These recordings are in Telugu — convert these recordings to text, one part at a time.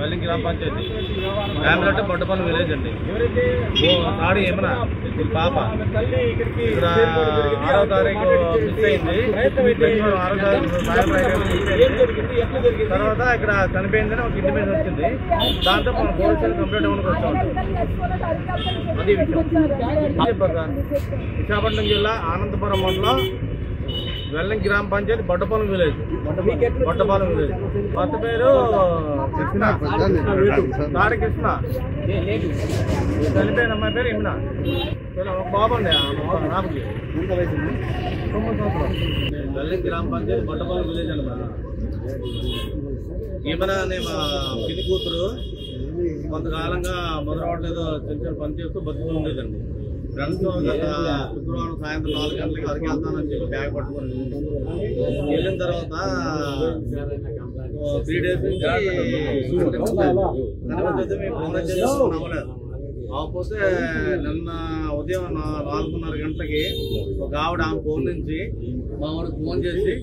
వెల్లింగ్ గ్రామ పంచాయతీ ఫ్యామిలీ బొట్టపల్లి విలేజ్ అండి. తాడి ఏమన్నా పాప ఇక్కడ 6వ తారీఖు మిస్ అయింది. 6వ తారీఖు తర్వాత ఇక్కడ చనిపోయిందని ఒక ఇంటిమేషన్ వచ్చింది. దాంతో మనం పోలీసులు కంప్లైంట్ ఇవ్వడానికి వచ్చామండి. అది విశాఖపట్నం జిల్లా ఆనందపురం మండలం వెల్లింగ్ గ్రామ పంచాయతీ బొట్టపాలెం విలేజ్. కొత్త పేరు తాడి కృష్ణ. చనిపోయిన అమ్మాయి పేరు ఇమ్నా. బాబండి నాపుకి 9 సంవత్సరాలు. వెల్లింగ్ గ్రామ పంచాయతీ బొట్టపాలెం విలేజ్ అన్నమాట. ఇమ్నా అనే మా పిన్ని కూతురు కొంతకాలంగా మొదలవాడలో ఏదో చిన్న చిన్న పని చేస్తూ బతుకుతూ ఉండేదండి. ఫ్రెండ్స్ గత శుక్రవారం సాయంత్రం 4 గంటలకి అరకు వెళ్తానని చెప్పి బ్యాగ్ పట్టుకొని వెళ్ళిన తర్వాత 3 డేస్ నుంచి మేము ఫోన్ అవ్వలేదు. అవ్వకపోతే నిన్న ఉదయం 4:30 గంటలకి ఒక ఆవిడ ఆమె ఫోన్ నుంచి మా వాడికి ఫోన్ చేసి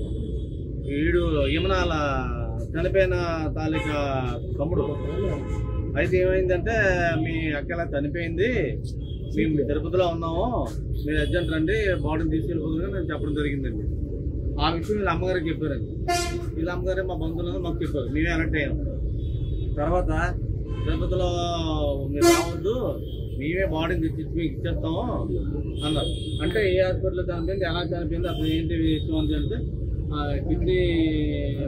వీడు యమునాల చనిపోయిన తాలూకా తమ్ముడు అయితే ఏమైందంటే మీ అక్కలా చనిపోయింది, మేము తిరుపతిలో ఉన్నాము, మీరు అర్జెంట్ రండి బాడీని తీసుకెళ్ళిపోతుందని నేను చెప్పడం జరిగిందండి. ఆ విషయం వీళ్ళ అమ్మగారికి చెప్పారండి. వీళ్ళ అమ్మగారే మా బంధువులను మాకు చెప్పారు. మేమే అలర్ట్ అయ్యాము. తర్వాత తిరుపతిలో మీరు రావద్దు, మేమే బాడీని తెచ్చి మీకు ఇచ్చేస్తాము అన్నారు. అంటే ఏ హాస్పిటల్లో చనిపోయింది, ఎలా చనిపోయింది, అసలు ఏంటి విషయం అని చెప్తే కిడ్నీ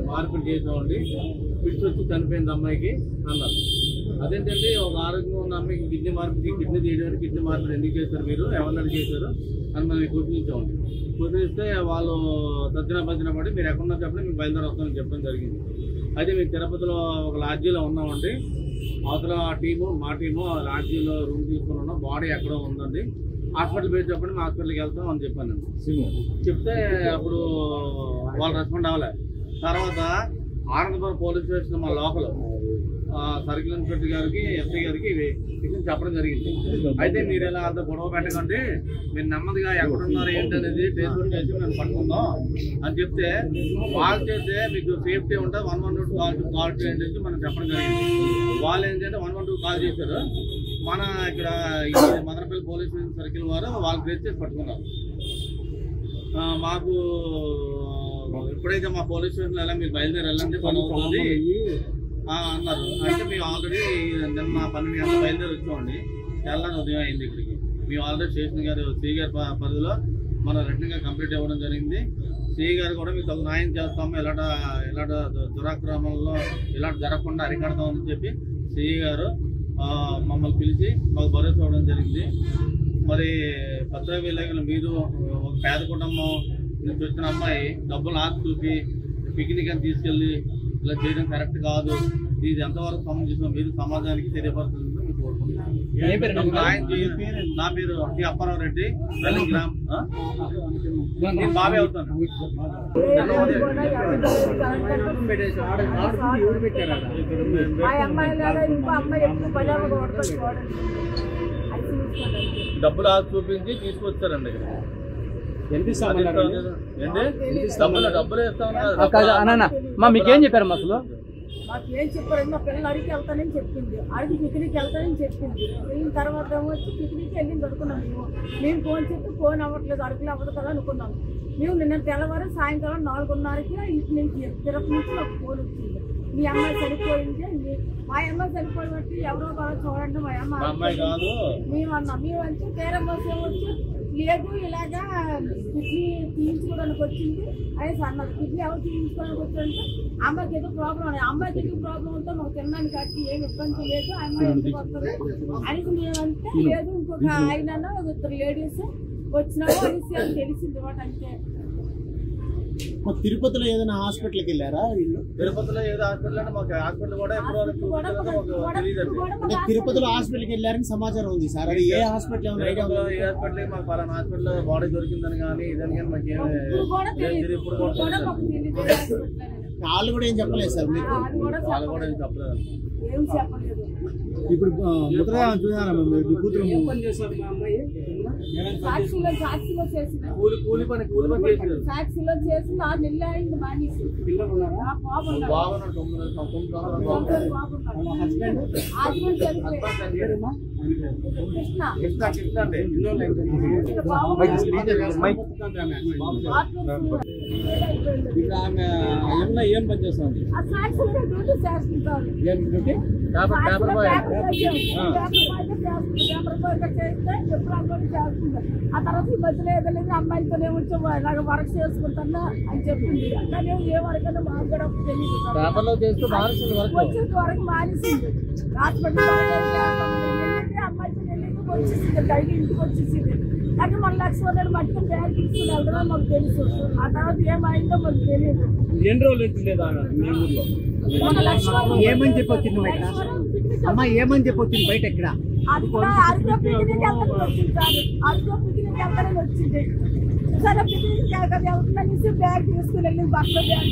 మార్పిడి చేసామండి, ఫిట్స్ వచ్చి చనిపోయింది అమ్మాయికి అన్నారు. అదేంటంటే ఒక ఆరోగ్యంగా ఉన్న అమ్మాయికి కిడ్నీ తీయడానికి కిడ్నీ మార్పిడి ఎందుకు చేశారు, మీరు ఎవరిని చేశారు అని మనం కూర్చునిచ్చామండి. కూర్చునిస్తే వాళ్ళు తజ్జన పడి మీరు ఎక్కడున్నా చెప్పండి మేము బయలుదేరి వస్తామని చెప్పడం జరిగింది. అయితే మేము తిరుపతిలో ఒక లాడ్జీలో ఉన్నామండి. అవతల మా టీము లాడ్జీలో రూమ్ తీసుకుని ఉన్నాం. బాడీ ఎక్కడో ఉందండి, హాస్పిటల్ పేరు చెప్పండి, మా హాస్పిటల్కి వెళ్తాం అని చెప్పానండి. చెప్తే అప్పుడు వాళ్ళు రెస్పాండ్ అవ్వలే. తర్వాత ఆనందపురం పోలీస్ స్టేషన్ మా లోకల్ సర్కిల్ ఇన్స్పెక్టర్ గారికి ఎస్ఐ గారికి విషయం చెప్పడం జరిగింది. అయితే మీరు ఇలా అంత గొడవ పెట్టకండి, మీరు నెమ్మదిగా ఎక్కడున్నారు ఏంటనేది ట్రేస్మెంట్ చేసి మేము పట్టుకుందాం అని చెప్తే వాళ్ళు చేస్తే మీకు సేఫ్టీ ఉంటుంది 112 కాల్ చేయండి అని మనం చెప్పడం జరిగింది. వాళ్ళు ఏంటంటే 112 కాల్ చేశారు. మన ఇక్కడ మదనపల్లి పోలీస్ సర్కిల్ వారు వాళ్ళు ట్రేస్ చేసి పట్టుకున్నారు. మాకు ఎప్పుడైతే మా పోలీస్ స్టేషన్లో ఎలా మీరు బయలుదేరి వెళ్ళండి పని అవుతుంది అన్నారు. అంటే మేము ఆల్రెడీ నిన్న 12 గంటల బయలుదేరి వచ్చామండి. తెల్లని ఉదయం అయింది ఇక్కడికి. మేము ఆల్రెడీ స్టేషన్ గారు సిఐ గారి పరిధిలో మనం రిటర్న్గా కంప్లీట్ ఇవ్వడం జరిగింది. సిఐ గారు కూడా మీకు తగు న్యాయం చేస్తాము, ఇలాంటి దురాక్రమణలో ఇలాంటి జరగకుండా అరికడతామని చెప్పి సిఐ గారు మమ్మల్ని పిలిచి మాకు భరోసా ఇవ్వడం జరిగింది. మరి పత్రికా విలేకరులు మీరు ఒక పేద కుటుంబం నుంచి వచ్చిన అమ్మాయి డబ్బులు ఆశ చూపి పిక్నిక్ అని తీసుకెళ్ళి ఇలా చేయడం కరెక్ట్ కాదు, ఇది ఎంతవరకు సంబంధించిన మీరు సమాజానికి తెలియపరుస్తుందని మేము కోరుకుంటున్నాం. నా పేరు అప్పారావు రెడ్డి, వెల్లింగ్ గ్రామ్. నేను బాబే అవుతాను. డబ్బులు ఆశ చూపించి తీసుకొచ్చారండి. డబ్బులు ఇస్తామన్నా మీకేం చెప్పారు? అసలు మాకేం చెప్పారండి, మా పిల్లలు అడిగి వెళ్తానని చెప్పింది, అడిగి పిక్నిక్ వెళ్తానని చెప్పింది. అయిన తర్వాత వచ్చి పిక్నిక్ వెళ్ళి దొరుకున్నాం. మేము ఫోన్ చెప్పి ఫోన్ అవ్వట్లేదు, అడుగులు అవ్వదు కదా అనుకున్నాం. మేము నిన్న తెల్లవారు సాయంకాలం 4:30కి ఇంటి నుంచి తిరుపతి నుంచి ఒక ఫోన్ వచ్చింది, మీ అమ్మాయి చనిపోయింది. మా అమ్మాయి చనిపోయి బట్టి ఎవరో బాగా చూడండి మా అమ్మాయి మేమన్నాం. మేము అంటే తీరం వచ్చి లేదు ఇలాగా కిడ్నీ తీయించుకోవడానికి వచ్చింది అనేసి అన్నారు. కిడ్నీ ఎవరు తీయించుకోవడానికి వచ్చారంటే అమ్మాయికి ఏదో ప్రాబ్లం అని, అమ్మాయికి ఏదో ప్రాబ్లం ఉంటే మాకు తినడానికి కట్టి ఏమి ఇబ్బంది లేదు, అమ్మాయి ఎందుకు వస్తుంది అనేసి మేమంటే లేదు ఇంకొక ఆయన 2 లేడీస్ వచ్చినాము అనేసి అని తెలిసింది మాట. అంటే తిరుపతిలో ఏదైనా హాస్పిటల్కి వెళ్ళారా? తిరుపతిలో ఏదో హాస్పిటల్ అంటే మాకు హాస్పిటల్ కూడా తిరుపతిలో హాస్పిటల్కి వెళ్ళారని సమాచారం ఉంది సార్. అది ఏ హాస్పిటల్? ఏ హాస్పిటల్ మాకు పలానా హాస్పిటల్ బాడీ దొరికిందని కానీ ఇదని కానీ మాకు ఏమి ఇప్పుడు కూడా వాళ్ళు కూడా ఏం చెప్పలేదు సార్ మీకు? అది కూడా వాళ్ళు కూడా ఏం చెప్పలేదు. ఏం చెప్పలేదు. ఇప్పుడు ముద్రగా చూసారా మీ కూతురు సాక్షిలో చేసిన కూలి పని చేసి సాక్షిలో చేసి 4 నెలలు అయింది మానేసి. బాగున్నాడు 9 సంవత్సరాలు హస్బెండ్ కృష్ణ అండి. ఏం పని చేస్తుంది? ఆ సాక్షిలో డ్యూటీ చేస్తుంటారు. ఆ తర్వాత ఈ మధ్యలో ఏదైనా అమ్మాయితోనే వచ్చి వర్క్ చేసుకుంటాను అని చెప్పింది. కానీ ఏ వరకు మాకు కూడా తెలియదు. వచ్చేంత వరకు మానేసింది. హాస్పిటల్ అమ్మాయితో వచ్చేసింది. డైలీ ఇంటికి వచ్చేసింది. కానీ మన లక్ష్మణుడు మట్టి బ్యాగ్ తీసుకుని వెళ్తామని మాకు తెలుసు. ఆ తర్వాత ఏమైందో మాకు తెలియదు. ఎన్ని రోజులు లేదా ఏమని చెప్పి వచ్చింది బయట? అమ్మ ఏమని చెప్పి వచ్చింది బయట? ఎక్కడ? అరకు పిక్నిక్ వెళ్తానికి వచ్చింది సార్. అరకు పిక్నిక్ వెళ్తానికి వచ్చింది. సరే పిక్నిక్ వెళ్తానేసి బ్యాగ్ తీసుకుని వెళ్ళి బస్సులో బ్యాగ్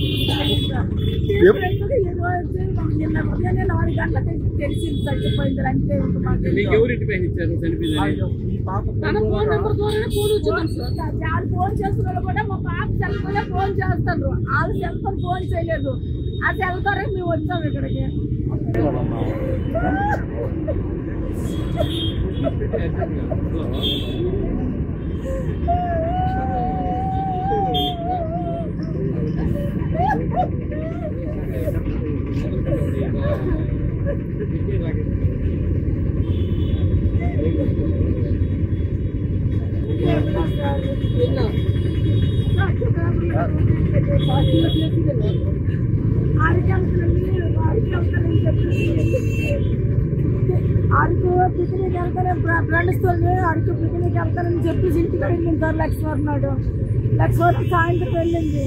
నిన్న ఉదయాన్నే 4 గంటలకు తెలిసింది చచ్చిపోయింది. అంటే తన ఫోన్ నెంబర్ ద్వారా ఫోన్ వచ్చింది సార్. వాళ్ళు ఫోన్ చేస్తున్న కూడా మా పాప సెల్ ఫోన్ ఫోన్ చేస్తారు. వాళ్ళు సెల్ ఫోన్ చేయలేదు. ఆ సెల్ ద్వారా మేము వచ్చాం ఇక్కడికి. అరకు పిక్నిక్ వెళ్తానే ఫ్రెండ్స్ తో అరకు పిక్నిక్ వెళ్తానని చెప్పేసి ఇంటికి వెళ్ళింది సార్. లక్ష్మణ్ సాయంత్రం వెళ్ళింది.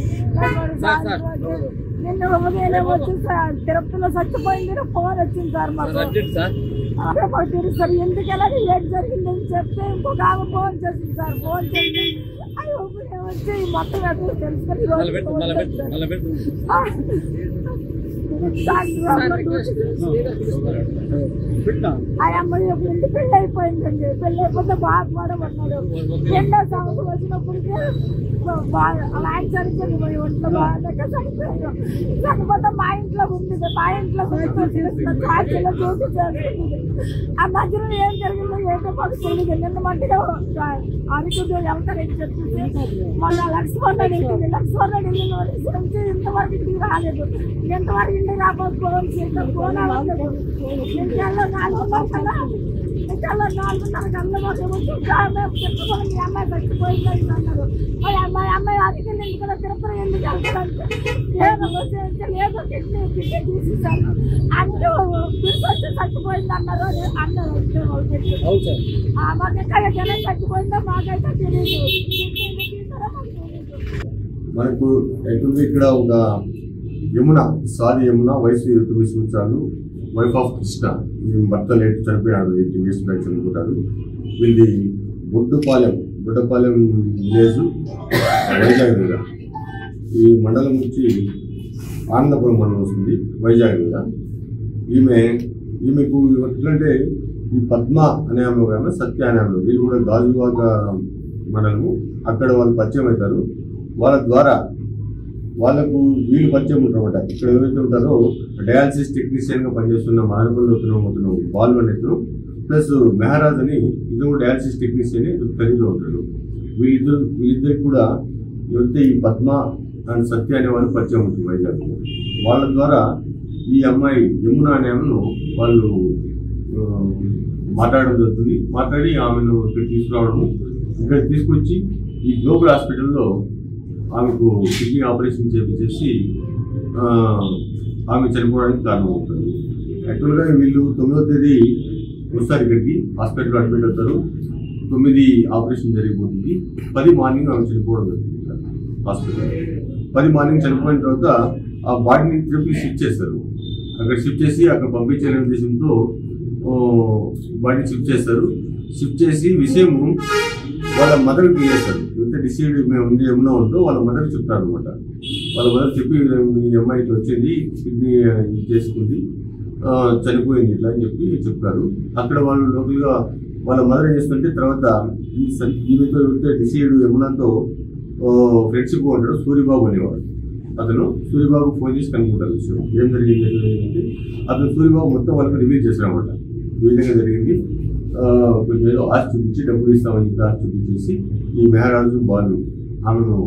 నిన్న ఉదయం వచ్చి తిరుపతిలో చచ్చిపోయింది. ఫోన్ వచ్చింది సార్ మాకు. మాకు తెలుసు సార్. ఎందుకు వెళ్ళాలి ఏం జరిగిందని చెప్తే ఇంకొక ఆమె ఫోన్ చేసింది సార్. ఫోన్ చేసి వచ్చి మొత్తం తెలుసుకొని ఆ అమ్మాయి ఇంటి పెళ్లి అయిపోయిందండి. పెళ్లి అయిపోతే బాధపడమన్నాడు. 2వ సంవత్సరం వచ్చినప్పటికీ ఆయన చనిపోయింది. మరి ఒంట్లో బాగా చనిపోయాడు. చనిపోతే మా ఇంట్లో ఉంది. మా ఇంట్లో సాక్షిలో డ్యూటీ చేస్తుంది. ఆ మధ్యలో ఏం జరిగిందో ఏంటో మాకు తెలియదు. నిన్న మట్టిగా అరకు వెళ్తానని చెప్పేసి మొన్న లక్ష్మణ్ వెళ్ళింది. లక్ష్మణ్ వెళ్ళిన నుంచి ఇంతవరకు ఇంటికి రాలేదు. ఎంతవరకు ఇంటికి రాకపోతే ఫోన్ చేస్తాం. ఫోన్ అవ్వలేదు. ఇంట్లో 4:30 కల్లా చెప్పుకొని మీ అమ్మాయి చచ్చిపోయిందని అన్నారు. మరి అమ్మాయి అదికి ఎందుకు తిరుపతి ఎందుకు వెళ్తారంటే లేదు కిడ్నీ తీసేసాను అంటే వచ్చి చచ్చిపోయింది అన్నారు. మాకు ఎక్కడ జనం చచ్చిపోయిందో మాకైతే తెలియదు. మనకు ఎటువంటి ఇక్కడ ఒక యమున వయసు 29 సంవత్సరాలు, వైఫ్ ఆఫ్ కృష్ణ. భర్త లేట్ చనిపోయినాడు. 18 years బ్యాక్ చనిపోతారు. వీళ్ళది బుడ్డపాలెం విలేజ్, వైజాగ్ మీద. ఈ మండలం నుంచి ఆనందపురం మండలం వస్తుంది, వైజాగ్ మీద. ఈమెకు ఎట్లంటే ఈ పద్మ అనే ఆమె, సత్య అనే ఆమె, వీళ్ళు కూడా గాజువాక మండలము. అక్కడ వాళ్ళు పరిచయం అవుతారు. వాళ్ళ ద్వారా వాళ్ళకు వీళ్ళు పరిచయం ఉంటారన్నమాట. ఇక్కడ ఎవరైతే ఉంటారో డయాలసిస్ టెక్నీషియన్గా పనిచేస్తున్న మానవులు బాలు అనే ప్లస్ మెహరాజ్ అని ఇతను డయాలసిస్ టెక్నీషియన్ ఖరీదులో ఉంటాడు. వీళ్ళిద్దరికి కూడా ఎవరైతే ఈ పద్మ అండ్ సత్య అనే వాళ్ళు పరిచయం ఉంటుంది వైజాగ్. వాళ్ళ ద్వారా ఈ అమ్మాయి యమున అనే ఆమెను వాళ్ళు మాట్లాడడం జరుగుతుంది. మాట్లాడి ఆమెను ఇక్కడ తీసుకురావడము, ఇక్కడ తీసుకొచ్చి ఈ గ్లోబల్ హాస్పిటల్లో ఆమెకు కిడ్నీ ఆపరేషన్ చేపించేసి ఆమె చనిపోవడానికి కారణం అవుతుంది. యాక్చువల్గా వీళ్ళు 9వ తేదీ వస్తారు ఇక్కడికి, హాస్పిటల్లో అడ్మిట్ అవుతారు. 9 ఆపరేషన్ జరిగిపోతుంది. 10 మార్నింగ్ ఆమె చనిపోవడం జరుగుతుంది హాస్పిటల్. 10 మార్నింగ్ చనిపోయిన తర్వాత ఆ బాడీని తిరుపతి షిఫ్ట్ చేస్తారు. అక్కడ షిఫ్ట్ చేసి అక్కడ పంపించే ఉద్దేశంతో బాడీ షిఫ్ట్ చేస్తారు. షిఫ్ట్ చేసి విషయము వాళ్ళ మదర్కి చేస్తారు. ఎంత డిసైడ్ మేము ఉంది ఏమన్నా ఉందో వాళ్ళ మదర్కి చెప్తారు అనమాట. వాళ్ళ మదర్ చెప్పి మీ అమ్మాయికి వచ్చింది, కిడ్నీ చేసుకుంది, చనిపోయింది ఇట్లా అని చెప్పి చెప్తారు. అక్కడ వాళ్ళు లోకల్గా వాళ్ళ మదర్ ఏం చేస్తుంటే తర్వాత ఈమెతో ఎవరితో డిసైడ్ యమునాతో ఫ్రెండ్షిప్ ఉంటాడు సూరిబాబు అనేవాడు. అతను సూరిబాబు ఫోన్ చేసి కనుక్కుంటారు విషయం ఏం జరిగింది అంటే అతను సూరిబాబు మొత్తం వాళ్ళకి రివీల్ చేశారన్నమాట. ఈ విధంగా జరిగింది, కొంచెం ఏదో ఆస్తి చూపించి డబ్బులు ఇస్తామని చెప్పి ఆస్తి చూపించేసి ఈ మెహరాజు బాలు ఆమెను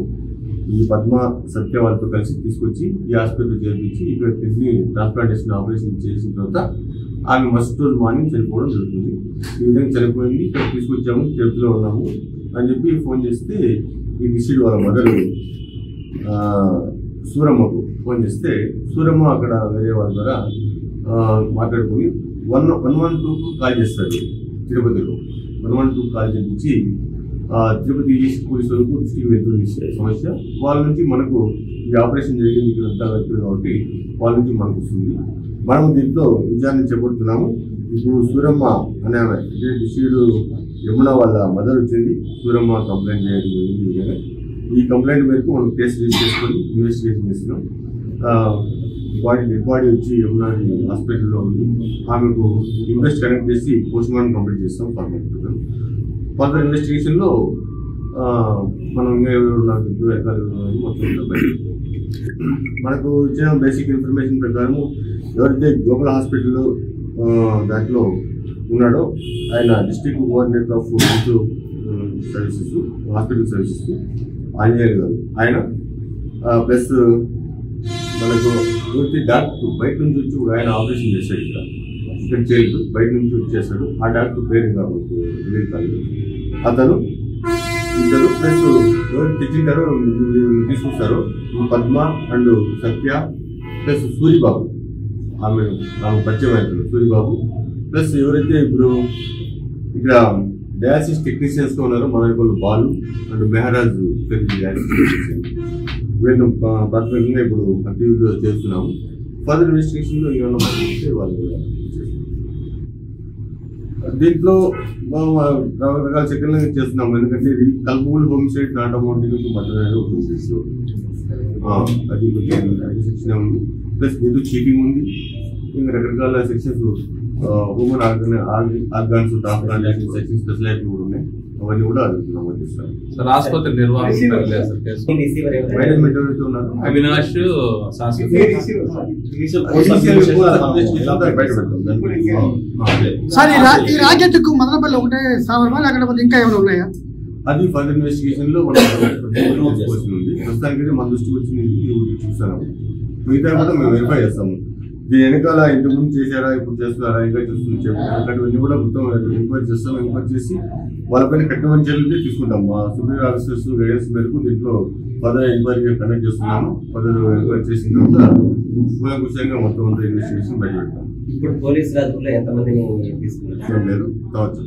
ఈ పద్మ సత్య వాళ్ళతో కలిసి తీసుకొచ్చి ఈ హాస్పిటల్ చేర్పించి ఇక్కడ కిడ్నీ ట్రాన్స్ప్లాంటేషన్ ఆపరేషన్ చేసిన తర్వాత ఆమె మస్ట్ రోజు మార్నింగ్ చనిపోవడం జరుగుతుంది. ఈ విధంగా చనిపోయింది, ఇక్కడ తీసుకొచ్చాము, తిరుపతిలో ఉన్నాము అని చెప్పి ఫోన్ చేస్తే ఈ డిసీడ్ వాళ్ళ మదర్ సూరమ్మకు ఫోన్ చేస్తే సూరమ్మ అక్కడ వేరే వాళ్ళ ద్వారా మాట్లాడుకుని 112కు కాల్ చేస్తారు. తిరుపతిలో 112 కాల్ చేయించి తిరుపతి పోలీసు వరకు దృష్టికి వెళ్తుంది సమస్య. వాళ్ళ నుంచి మనకు ఈ ఆపరేషన్ జరిగింది ఇక్కడ అంతా వెళ్తుంది కాబట్టి వాళ్ళ నుంచి మనకు వస్తుంది. మనం దీంట్లో విచారణ చేపడుతున్నాము. ఇప్పుడు సూరమ్మ అనే ఆమె డిసీడు యమున వాళ్ళ మదర్ వచ్చింది, సూరమ్మ కంప్లైంట్ చేయడం జరిగింది. ఈ కంప్లైంట్ మేరకు మనం కేసు రిజిస్టర్ చేసుకొని ఇన్వెస్టిగేషన్ చేస్తున్నాం. డెడ్ బాడీ వచ్చి యమున హాస్పిటల్లో ఉంది. ఆమెకు ఇన్వెస్ట్ కనెక్ట్ చేసి పోస్ట్ మార్టం కంప్లీట్ చేస్తాం. ఫర్దర్ ఇన్వెస్టిగేషన్లో మనం ఇంకా ఎవరు మొత్తం మనకు ఇచ్చిన బేసిక్ ఇన్ఫర్మేషన్ ప్రకారము ఎవరైతే గ్లోబల్ హాస్పిటల్ దాంట్లో ఉన్నాడో ఆయన district coordinator of health services hospital services Anjaneyulu గారు ఆయన, ప్లస్ మనకు డాక్టర్ బయట నుంచి వచ్చి ఆయన ఆపరేషన్ చేశాడు. ఇక్కడ చేయలేదు, బయట నుంచి వచ్చేసాడు. ఆ డాక్టర్ పేరు కాదు అతను ఇద్దరు, ప్లస్ ఎవరు తెచ్చింటారో తీసుకొస్తారో పద్మ అండ్ సత్య ప్లస్ సూరిబాబు ఆమె పరిచయం అవుతారు. సూరిబాబు ప్లస్ ఎవరైతే ఇప్పుడు ఇక్కడ డయాలసిస్ టెక్నీషియన్స్గా ఉన్నారో మన వాళ్ళు Balu and Mehraj dialysis technician వీళ్ళు ప్రాథమికంగా ఇప్పుడు కంటిన్యూగా చేస్తున్నాము. ఫర్దర్ ఇన్వెస్టిగేషన్లో ఏమైనా మాట్లాడితే వాళ్ళు కూడా దీంట్లో రకరకాల సెకండ్లు చేస్తున్నాము. ఎందుకంటే ఇది culpable homicide not amounting to murder అనేది ఒక కేసు, అది కొంచెం సెక్షన్ ఉంది. ప్లస్ దీంట్లో చీటింగ్ ఉంది. ఇంకా రకరకాల sections human organs transplantation section specialise కూడా ఉన్నాయి. అవన్నీ కూడా అడుగుతున్నాము. సార్ ఆసుపత్రి నిర్వహణ అవినాష్ సార్ ఈ రాకెట్ కు మదనపల్లి ఒకటే సావర్మా లేకపోతే ఇంకా ఏమైనా ఉన్నాయా? అది ఫర్దర్ ఇన్వెస్టిగేషన్ లో మనం ఉంది. ప్రస్తుతానికి మన దృష్టికి వచ్చింది చూస్తాము. మిగతా కూడా మేము వెరిఫై చేస్తాము. దీని వెనకాల ఇంతకు ముందు చేశారా, ఇప్పుడు చేస్తున్నారా, ఇంకా చేస్తుంది అట్లాంటివన్నీ కూడా మొత్తం ఎంక్వైరీ చేస్తాం. ఎంక్వైరీ చేసి వాళ్ళపైన కఠినమైన చర్యలు తీసుకుంటాం. మా సుపీరియర్ ఆఫీసర్స్ గైడెన్స్ మేరకు దీంట్లో ఫర్దర్ ఎంక్వైరీ కండక్ట్ చేస్తున్నాము. ఫర్దర్ ఎంక్వైరీ చేసిన తర్వాత కూలంకుషంగా మొత్తం అంతా ఇన్వెస్టిగేషన్ బయట పెడతాం. ఇప్పుడు పోలీస్ రాజుల్లో ఎంతమందిని తీసుకున్నారు? లేదు కావచ్చు.